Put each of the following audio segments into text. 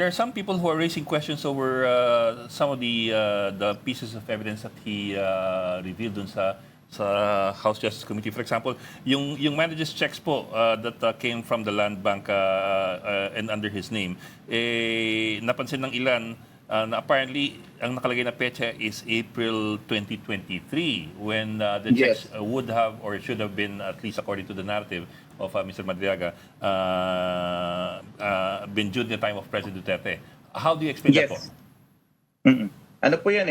there are some people who are raising questions over some of the pieces of evidence that he revealed dun sa House Justice Committee. For example, yung manager's checks po that came from the Land Bank and under his name, napansin ng ilan na apparently ang nakalagay na petsa is April 2023 when the checks would have or should have been, at least according to the narrative of Mr. Madriaga, been due in the time of President Duterte. How do you explain that po? Ano po yan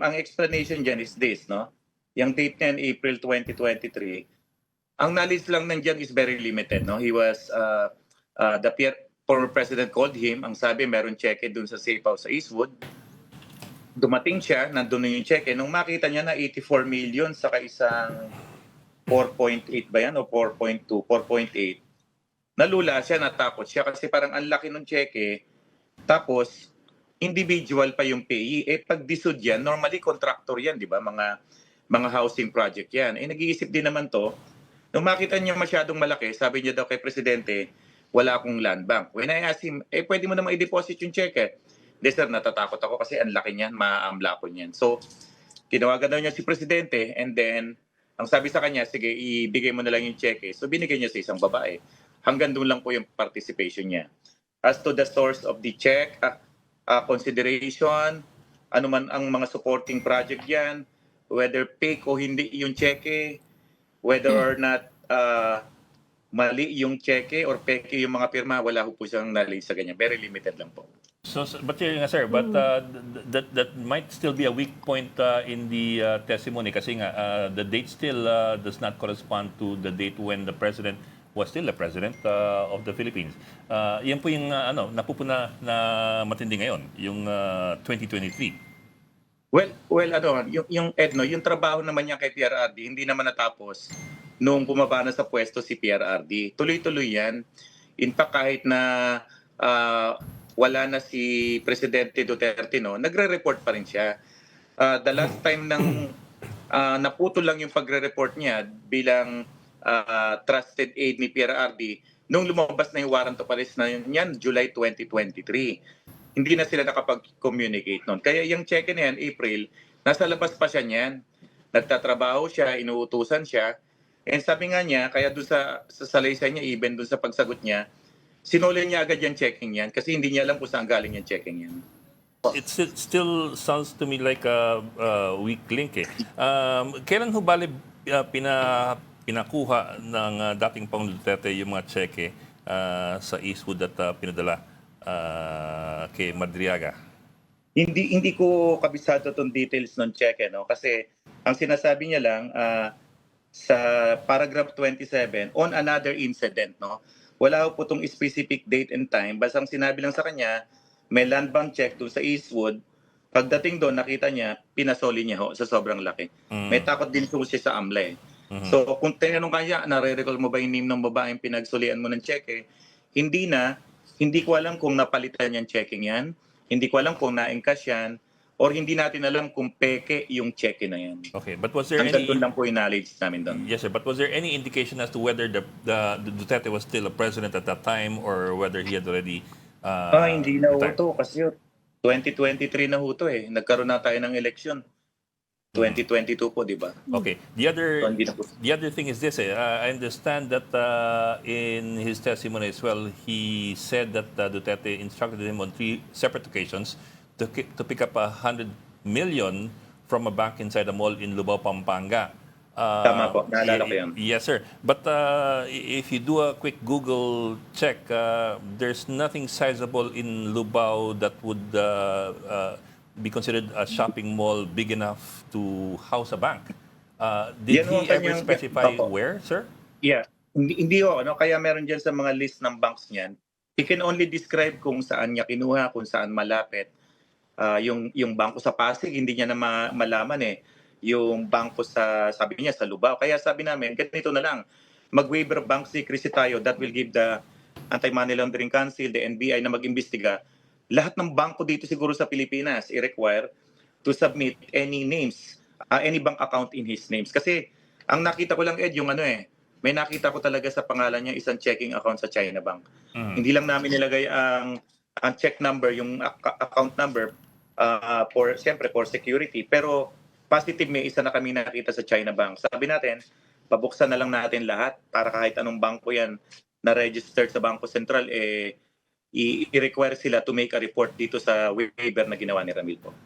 ang explanation dyan is this, no? Yung date niyan, April 2023, ang knowledge lang nandiyan is very limited, no? He was, former president called him, ang sabi meron cheque dun sa safe house sa Eastwood. Dumating siya, nandun na yung cheque. Nung makita niya na 84 million sa isang 4.8 ba yan o 4.2, 4.8, nalula siya, natakot siya kasi parang ang laki ng cheque. Tapos, individual pa yung payee. Pag disud yan, normally contractor yan, di ba? Mga housing project yan. Nag-iisip din naman to. Nung makita niya masyadong malaki, sabi niya daw kay Presidente, wala akong land bank. When I asked him, pwede mo naman i-deposit yung cheque. Hindi sir, natatakot ako kasi ang laki niyan, maaamla ko niyan. So, tinawagan daw niya si Presidente and then, ang sabi sa kanya, sige, ibigay mo na lang yung cheque. So, binigay niya sa isang babae. Hanggang doon lang po yung participation niya. As to the source of the check, consideration, ano man ang mga supporting project yan, whether fake o hindi yung cheque, whether or not mali yung cheque or peke yung mga pirma, wala po siyang knowledge sa ganyan. Very limited lang po. So, but sir, but that might still be a weak point in the testimony kasi nga the date still does not correspond to the date when the president was still the president of the Philippines. Yan po yung napupuna na matindi ngayon, yung 2023. Well, yung Edno, yung trabaho naman niya kay PRRD, hindi naman natapos nung bumaba na sa pwesto si PRRD. Tuloy-tuloy yan. In fact, kahit na wala na si Presidente Duterte, no, nagre-report pa rin siya. The last time nang naputol lang yung pagre-report niya bilang trusted aide ni PRRD, nung lumabas na yung warrant of arrest na yan, July 2023. Hindi na sila nakapag-communicate noon. Kaya yung check na yan, April, nasa labas pa siya niyan. Nagtatrabaho siya, inuutusan siya. And sabi nga niya, kaya doon sa salaysay niya, even doon sa pagsagot niya, sinuli niya agad yung checking yan kasi hindi niya alam kung saan galing yung checking yan. It still sounds to me like a weak link eh. Kailan ho bali pinakuha ng dating Pangulong Duterte yung mga cheque sa Eastwood at pinadala kay Madriaga? Hindi ko kabisado itong details ng cheque, no? Kasi ang sinasabi niya lang sa paragraph 27, on another incident, no? Wala po itong specific date and time. Basta ang sinabi lang sa kanya, may land bank check doon sa Eastwood. Pagdating doon, nakita niya, pinasoli niya ho sa sobrang laki. May takot din po siya sa AMLA. So kung tinanong kanya, nare-recall mo ba yung name ng babaeng pinagsolian mo ng cheque? Hindi ko alam kung napalitan yung checking yan. Hindi ko alam kung na-encash yan. Or hindi natin alam kung peke yung cheque na yan. Okay, but was there Hanggang doon lang po yung knowledge namin doon. Yes, sir. But was there any indication as to whether the Duterte was still a president at that time or whether he had already Hindi na ho to kasi 2023 na ho to eh. Nagkaroon na tayo ng election. 2022 po, di ba? Okay. The other thing is this. I understand that in his testimony as well, he said that Duterte instructed him on 3 separate occasions to pick up 100 million from a bank inside a mall in Lubao, Pampanga. Tama po, naalala ko yan. Yes, sir. But if you do a quick Google check, there's nothing sizable in Lubao that would be considered a shopping mall big enough to house a bank. Did he ever specify where, sir? Yeah. Hindi ho. Kaya meron dyan sa mga list ng banks niyan. He can only describe kung saan niya kinuha, kung saan malapit. Yung bangko sa Pasig, hindi niya na malaman eh. Yung bangko sabi niya, sa Lubao. Kaya sabi namin, ganito na lang. Mag-waiver bank secrecy tayo. That will give the Anti-Money Laundering Council, the NBI na mag-imbestiga. Lahat ng bangko dito siguro sa Pilipinas i-require to submit any names, any bank account in his names. Kasi ang nakita ko lang, Ed, yung may nakita ko talaga sa pangalan niya isang checking account sa China Bank. Hindi lang namin nilagay ang ang check number, yung account number, siyempre for security. Pero positive, may isa na kami nakita sa China Bank. Sabi natin, pabuksan na lang natin lahat para kahit anong bangko yan na registered sa Bangko Sentral, i-require sila to make a report dito sa waiver na ginawa ni Ramil po.